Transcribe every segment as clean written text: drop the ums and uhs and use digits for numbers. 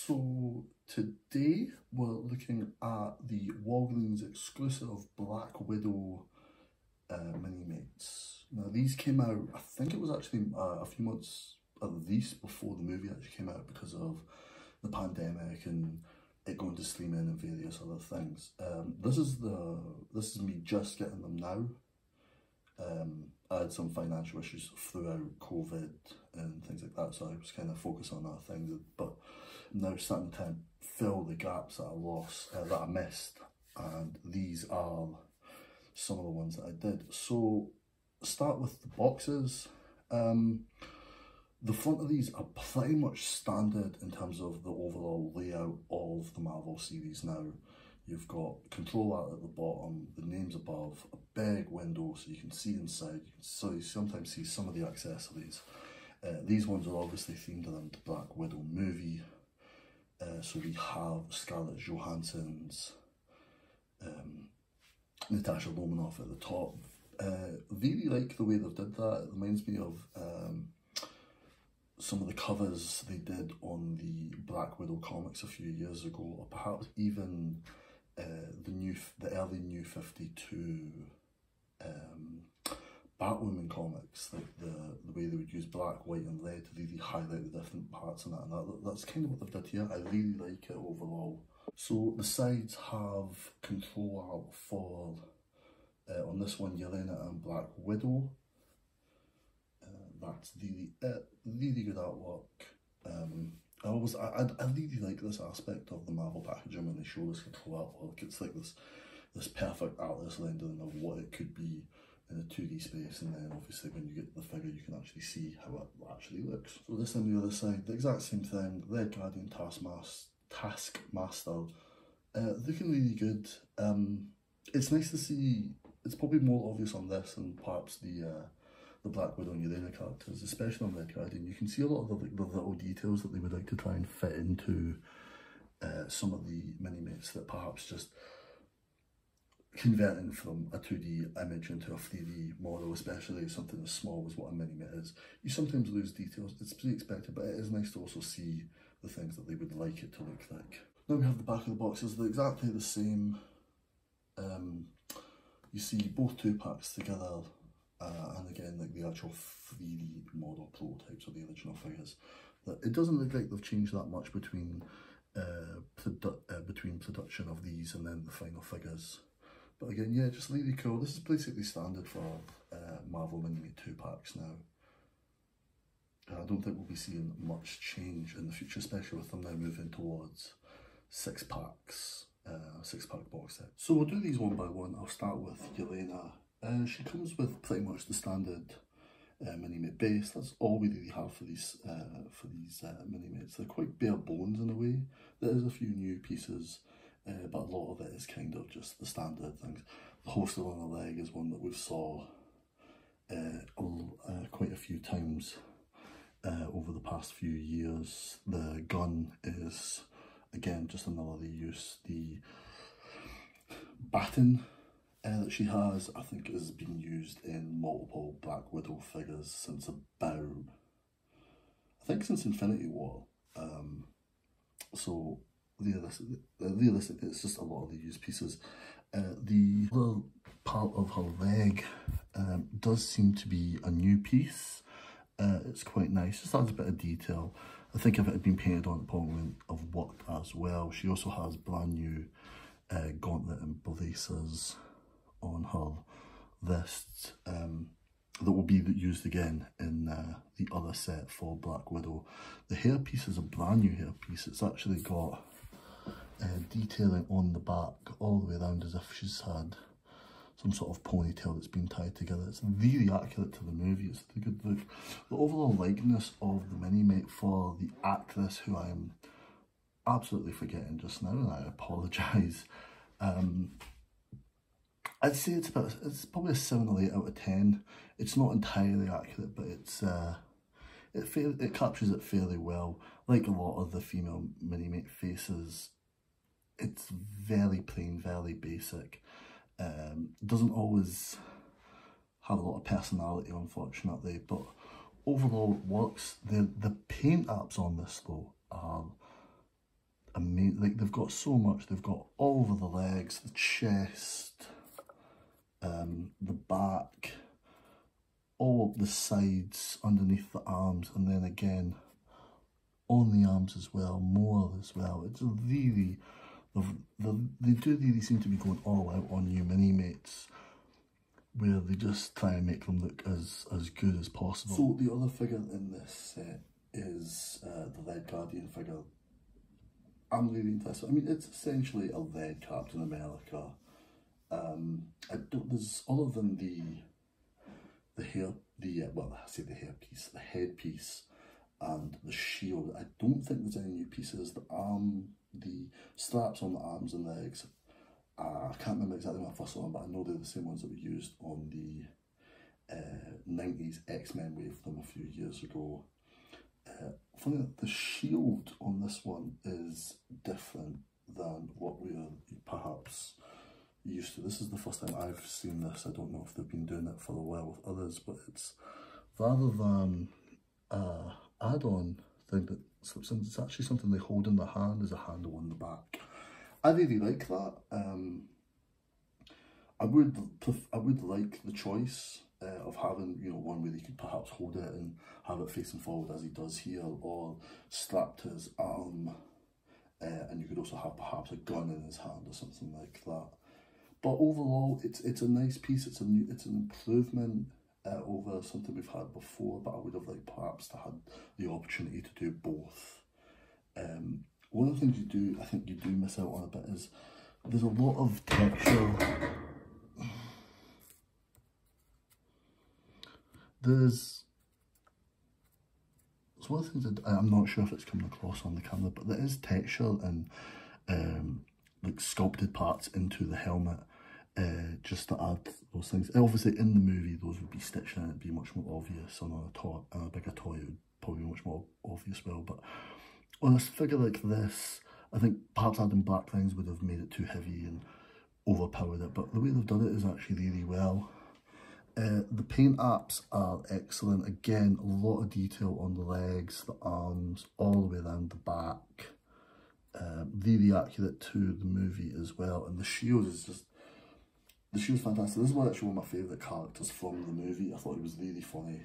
So today we're looking at the Wallgreens exclusive Black Widow Minimates. Now these came out, I think it was actually a few months at least before the movie actually came out because of the pandemic and it going to streaming and various other things. This is me just getting them now. I had some financial issues throughout COVID and things like that, so I was kind of focused on other things, but now starting to fill the gaps that I lost, that I missed, and these are some of the ones that I did. So start with the boxes. The front of these are pretty much standard in terms of the overall layout of the Marvel series now. You've got control art at the bottom, the names above, a big window so you can see inside. You sometimes see some of the accessories. These ones are obviously themed around the Black Widow movie. So we have Scarlett Johansson's Natasha Romanoff at the top. Really like the way they've did that. It reminds me of some of the covers they did on the Black Widow comics a few years ago, or perhaps even the early New 52 Batwoman comics, like the way they would use black, white and red to really highlight the different parts and that's kind of what they've done here. I really like it overall. So the sides have control art for, on this one, Yelena and Black Widow. That's really it, really good artwork. I really like this aspect of the Marvel packaging when they show this control artwork. It's like this perfect artist rendering of what it could be in a 2D space, and then obviously when you get the figure you can actually see how it actually looks. So this on the other side, the exact same thing, Red Guardian Taskmaster, looking really good. It's nice to see, it's probably more obvious on this than perhaps the Black Widow and Yelena characters, especially on Red Guardian. You can see a lot of the little details that they would like to try and fit into some of the Minimates that perhaps just converting from a 2D image into a 3D model, especially something as small as what a Minimate is. You sometimes lose details, it's pretty expected, but it is nice to also see the things that they would like it to look like. Now we have the back of the boxes, they're exactly the same. You see both 2-packs together, and again, like the actual 3D model prototypes of the original figures. It doesn't look like they've changed that much between production of these and then the final figures. But again, yeah, just really cool. This is basically standard for Marvel Minimate 2-packs now. I don't think we'll be seeing much change in the future, especially with them now moving towards 6-packs, 6-pack box set. So we'll do these one by one. I'll start with Yelena. She comes with pretty much the standard Minimate base. That's all we really have for these Minimates. They're quite bare bones in a way. There is a few new pieces, but a lot of it is kind of just the standard things. The holster on the leg is one that we've saw quite a few times over the past few years. The gun is, again, just another reuse. The baton that she has, I think, has been used in multiple Black Widow figures since since Infinity War. So realistically, it's just a lot of the used pieces. The other part of her leg does seem to be a new piece. It's quite nice, just adds a bit of detail. I think if it had been painted on, it probably wouldn't have worked as well. She also has brand new gauntlet and braces on her wrists that will be used again in the other set for Black Widow. The hairpiece is a brand new hairpiece. It's actually got detailing on the back all the way around as if she's had some sort of ponytail that's been tied together. It's really accurate to the movie. It's a good look. The overall likeness of the Minimate for the actress, who I am absolutely forgetting just now, and I apologise. I'd say it's probably a 7 or 8 out of 10. It's not entirely accurate, but it captures it fairly well. Like a lot of the female Minimate faces, it's very plain, very basic. Doesn't always have a lot of personality, unfortunately, but overall it works. The paint apps on this though are like they've got so much. They've got all over the legs, the chest, the back, all up the sides, underneath the arms, and then again on the arms as well, more as well. It's really, they do really seem to be going all out on new Minimates, where they just try and make them look as good as possible. So the other figure in this set is the Red Guardian figure. I'm really interested. I mean, it's essentially a Red Captain America. There's, other than the hair, well, I say the hairpiece, the headpiece, and the shield, I don't think there's any new pieces. The straps on the arms and legs, I can't remember exactly when I first saw them, but I know they're the same ones that were used on the 90s X-Men wave from a few years ago. Funny that the shield on this one is different than what we are perhaps used to. This is the first time I've seen this. I don't know if they've been doing it for a while with others, but it's rather than add-on thing that it's actually something they hold in their hand as a handle on the back. I really like that. I would like the choice of having, you know, one where he could perhaps hold it and have it facing forward as he does here, or strapped to his arm, and you could also have perhaps a gun in his hand or something like that. But overall, it's a nice piece. It's an improvement over something we've had before, but I would have liked perhaps to have the opportunity to do both. One of the things I think you do miss out on a bit is there's a lot of texture. There's one of the things that I'm not sure if it's coming across on the camera, but there is texture and like sculpted parts into the helmet, just to add those things. Obviously in the movie those would be stitched in, it'd be much more obvious. On a bigger toy it would probably be much more obvious well, but on a figure like this, I think perhaps adding black things would have made it too heavy and overpowered it, but the way they've done it is actually really well. The paint apps are excellent. Again, a lot of detail on the legs, the arms, all the way around the back. Really accurate to the movie as well. And the shield is just, the shield's fantastic. This is actually one of my favourite characters from the movie. I thought he was really funny.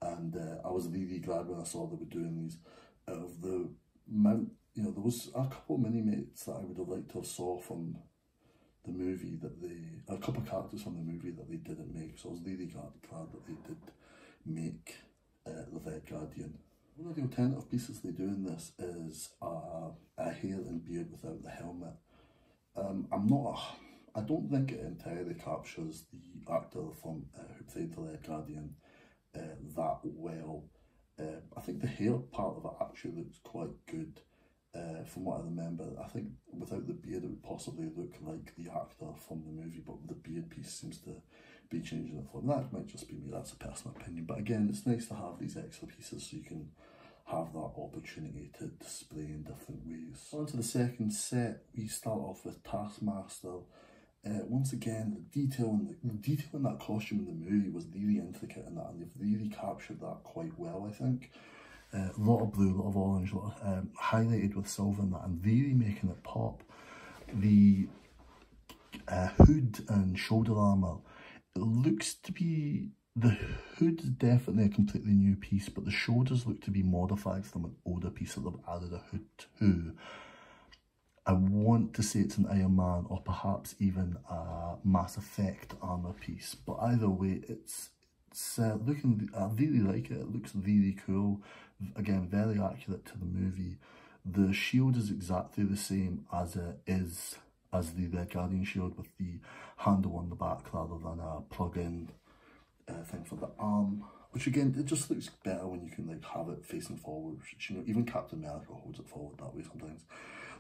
And I was really glad when I saw they were doing these. Out of the amount, you know, there was a couple of Minimates that I would have liked to have saw from the movie a couple of characters from the movie that they didn't make, so I was really glad that they did make the Red Guardian. One of the alternative pieces they do in this is a hair and beard without the helmet. I don't think it entirely captures the actor from who played the Red Guardian that well. I think the hair part of it actually looks quite good. From what I remember, I think without the beard it would possibly look like the actor from the movie, but the beard piece seems to be changing it for them. That might just be me, that's a personal opinion, but again, it's nice to have these extra pieces so you can have that opportunity to display in different ways. On to the second set, we start off with Taskmaster. Once again, the detail in that costume in the movie was really intricate in that, and they've really captured that quite well, I think. A lot of blue, a lot of orange, highlighted with silver in that, and really making it pop. The hood and shoulder armour, it looks to be, the hood is definitely a completely new piece, but the shoulders look to be modified from an older piece that they've added a hood to. I want to say it's an Iron Man or perhaps even a Mass Effect armour piece, but either way, it's looking, I really like it. It looks really cool. Again, very accurate to the movie. The shield is exactly the same as it is as the Red Guardian shield, with the handle on the back rather than a plug-in thing for the arm. Which again, it just looks better when you can like have it facing forward. Which, you know, even Captain America holds it forward that way sometimes.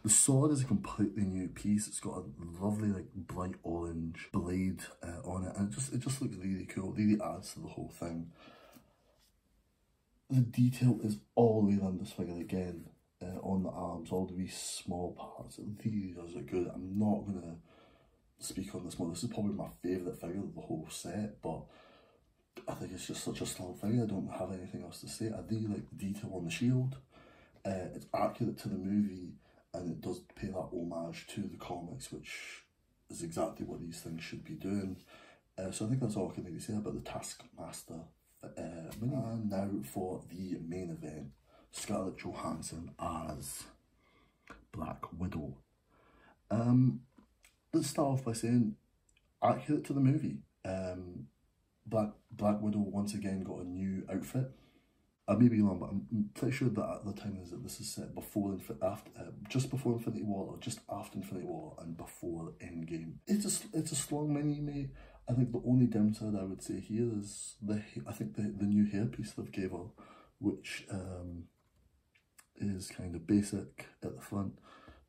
The sword is a completely new piece. It's got a lovely like bright orange blade on it, and it just looks really cool. It really adds to the whole thing. The detail is all the way around this figure again, on the arms, all the wee small parts. It really does look good. I'm not gonna speak on this more. This is probably my favourite figure of the whole set, but I think it's just such a strong figure. I don't have anything else to say. I really like the detail on the shield. It's accurate to the movie. and it does pay that homage to the comics, which is exactly what these things should be doing. So I think that's all I can really say about the Taskmaster mini. And now for the main event, Scarlett Johansson as Black Widow. Let's start off by saying, accurate to the movie. Black Widow once again got a new outfit. I may be wrong, but I'm pretty sure that at the time that this is set before just before Infinity War, or just after Infinity War and before Endgame. It's a strong mini, mate. I think the only downside I would say here is the new hairpiece they've gave her, which is kind of basic at the front.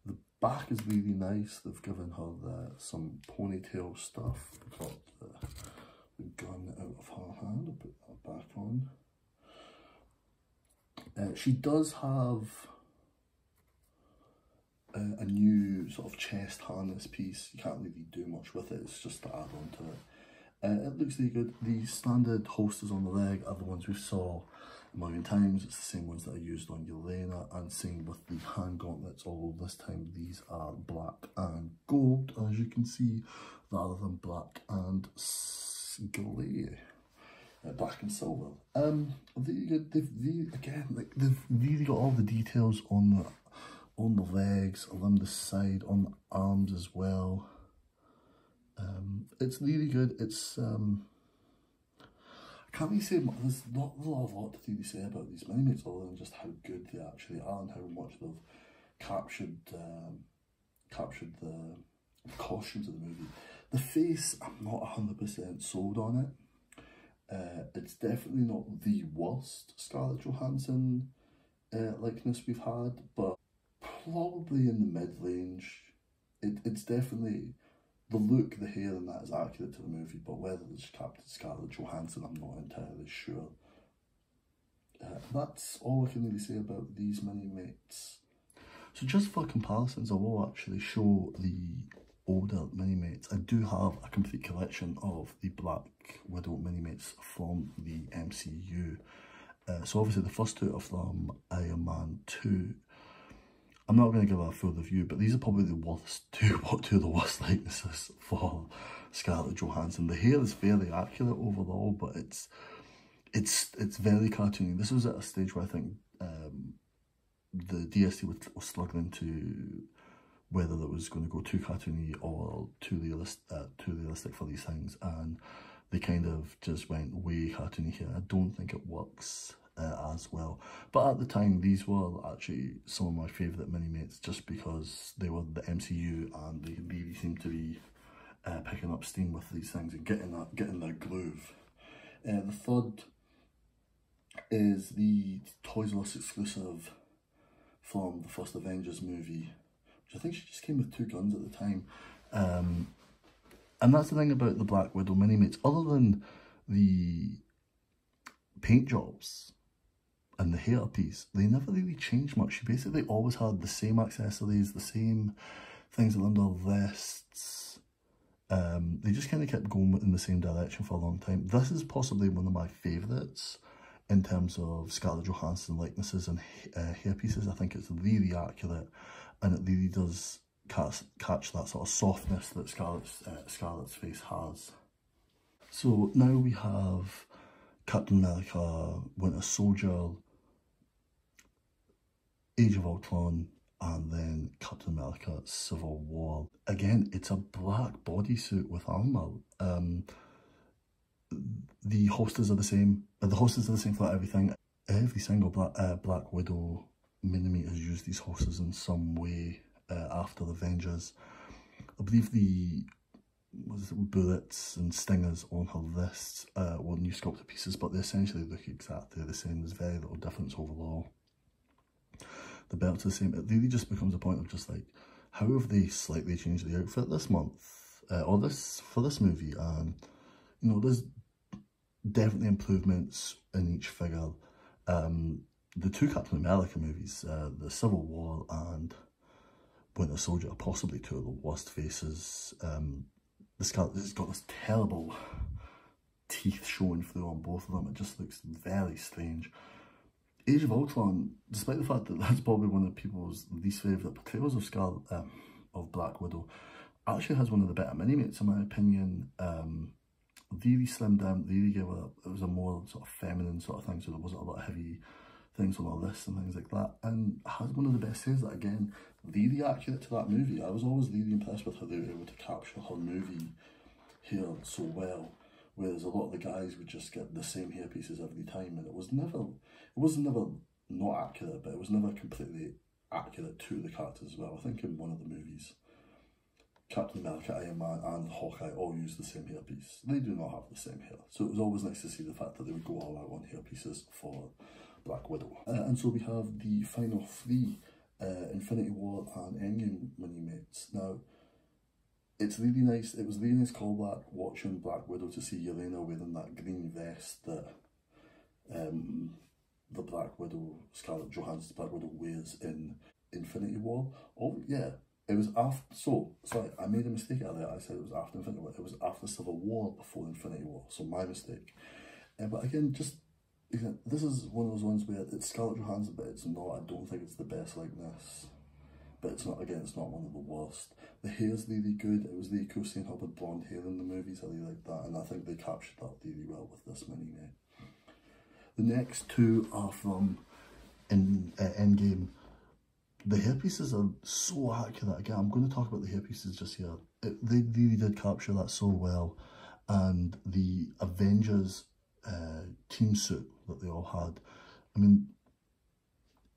The back is really nice. They've given her some ponytail stuff. Got the gun out of her hand. I'll put that back on. She does have a new sort of chest harness piece. You can't really do much with it, it's just to add on to it. It looks really good. The standard holsters on the leg are the ones we saw a million times. It's the same ones that I used on Yelena, and same with the hand gauntlets, although this time these are black and gold, as you can see, rather than black and grey. Black and silver. Really good. They've really got all the details on the legs, along the side, on the arms as well. It's really good. It's I can't really say much. There's not a lot to really say about these Minimates other than just how good they actually are and how much they've captured the costumes of the movie. The face, I'm not 100% sold on it. It's definitely not the worst Scarlett Johansson likeness we've had, but probably in the mid-range. It's definitely, the look, the hair and that is accurate to the movie, but whether it's Captain Scarlett Johansson, I'm not entirely sure. That's all I can really say about these Minimates. So just for comparisons, I will actually show the older Minimates. I do have a complete collection of the Black Widow Minimates from the MCU. So obviously the first two are from Iron Man 2. I'm not going to give a full review, but these are probably the worst two of the worst likenesses for Scarlett Johansson. The hair is fairly accurate overall, but it's very cartoony. This was at a stage where I think the DST was struggling to whether it was going to go too cartoony or too realistic for these things, and they kind of just went way cartoony here. I don't think it works as well, but at the time these were actually some of my favourite Minimates, just because they were the MCU and they really seemed to be picking up steam with these things and getting their groove. The third is the Toys R Us exclusive from the first Avengers movie, which I think she just came with 2 guns at the time. And that's the thing about the Black Widow Minimates, other than the paint jobs and the hair piece, they never really changed much. She basically always had the same accessories, the same things around her wrists. They just kind of kept going in the same direction for a long time. This is possibly one of my favourites in terms of Scarlett Johansson likenesses and hair pieces. I think it's really accurate, and it really does catch that sort of softness that Scarlett's face has. So now we have Captain America, Winter Soldier, Age of Ultron, and then Captain America Civil War. Again, it's a black bodysuit with armour. The holsters are the same. The holsters are the same for everything. Every single Black Widow Minimate has used these holsters in some way after the Avengers. I believe the bullets and stingers on her wrists were new sculpted pieces, but they essentially look exactly the same. There's very little difference overall. The belts are the same. It really just becomes a point of just like, how have they slightly changed the outfit this month or for this movie? And you know, there's definitely improvements in each figure. The 2 Captain America movies, the Civil War and Winter Soldier, are possibly 2 of the worst faces. The Scarlett's got this terrible teeth showing through on both of them. It just looks very strange. Age of Ultron, despite the fact that that's probably one of people's least favourite portrayals of of Black Widow, actually has one of the better Minimates in my opinion. Really slimmed down, really gave it was a more sort of feminine sort of thing, so there wasn't a lot of heavy things on her wrists and things like that, and has one of the best scenes that, again, really accurate to that movie. I was always really impressed with how they were able to capture her movie hair so well, whereas a lot of the guys would just get the same hairpieces every time, and it was never not accurate, but it was never completely accurate to the characters as well. I think in one of the movies, Captain America, Iron Man and Hawkeye all use the same hairpiece. They do not have the same hair. So it was always nice to see the fact that they would go all out on hairpieces for Black Widow. And so we have the final three, Infinity War and Endgame Minimates. Now, it's really nice, it was really nice callback watching Black Widow to see Yelena wearing that green vest that the Black Widow, Scarlett Johansson's Black Widow wears in Infinity War. Oh yeah. It was after, sorry, I made a mistake earlier. I said it was after Infinity War. It was after Civil War, before Infinity War. So my mistake. But again, this is one of those ones where it's Scarlett Johansson, but it's not. I don't think it's the best likeness. But it's not, again, it's not one of the worst. The hair's really good. It was really cool seeing her with blonde hair in the movies. I really like that. And I think they captured that really well with this Minimate. The next two are from Endgame. The hairpieces are so accurate. Again, I'm going to talk about the hairpieces just here. They really did capture that so well. And the Avengers team suit that they all had, I mean,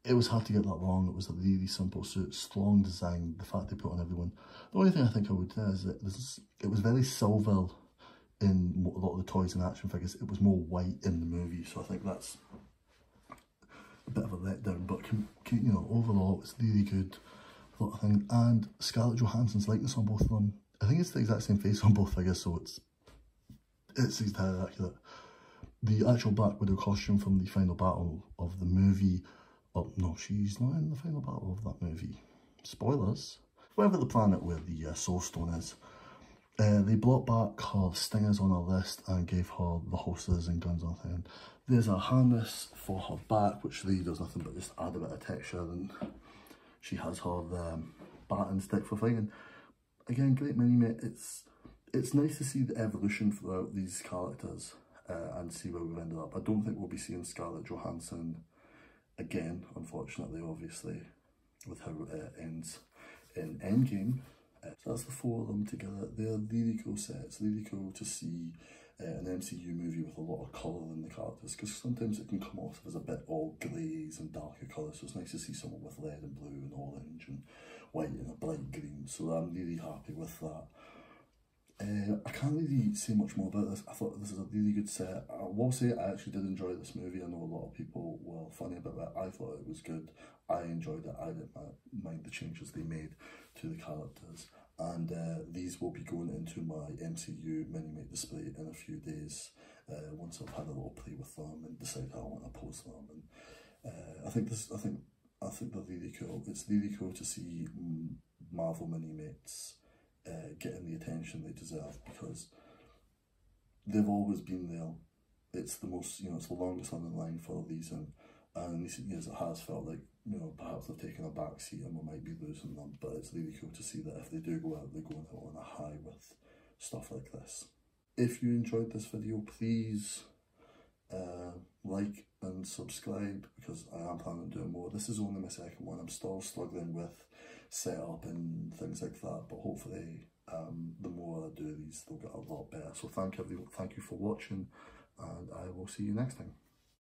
it was hard to get that wrong. It was a really simple suit, strong design, the fact they put on everyone. The only thing I think I would say is that it was very silver in a lot of the toys and action figures. It was more white in the movie, so I think that's a bit of a letdown, but you know, overall it's really good, I think. And Scarlett Johansson's likeness on both of them, I think it's the exact same face on both figures, so it's entirely accurate. The actual Black Widow costume from the final battle of the movie, oh no, she's not in the final battle of that movie, spoilers, wherever the planet where the Soul Stone is, they brought back her stingers on her wrist and gave her the holsters and guns on her hand. There's a harness for her back, which really does nothing but just add a bit of texture, and she has her bat and stick for fighting. Again, great Minimate. It's nice to see the evolution throughout these characters and see where we've ended up. I don't think we'll be seeing Scarlett Johansson again, unfortunately, obviously, with how it ends in Endgame. So that's the four of them together. They're really cool sets, really cool to see an MCU movie with a lot of colour in the characters, because sometimes it can come off as a bit all greys and darker colours, so it's nice to see someone with red and blue and orange and white and a bright green, so I'm really happy with that. I can't really say much more about this. I thought this is a really good set. I will say I actually did enjoy this movie. I know a lot of people were funny about it. I thought it was good. I enjoyed it. I didn't mind the changes they made to the characters. And these will be going into my MCU Minimate display in a few days, once I've had a little play with them and decide how I want to post them. And I think they're really cool. It's really cool to see Marvel Minimates getting the attention they deserve, because they've always been there. It's the most, you know, it's the longest on the line for a reason. And in recent years, it has felt like, you know, perhaps they've taken a back seat and we might be losing them. But it's really cool to see that if they do go out, they're going out on a high with stuff like this. If you enjoyed this video, please like and subscribe, because I am planning on doing more. This is only my second one. I'm still struggling with setup and things like that. But hopefully, the more I do these, they'll get a lot better. So thank you for watching, and I will see you next time.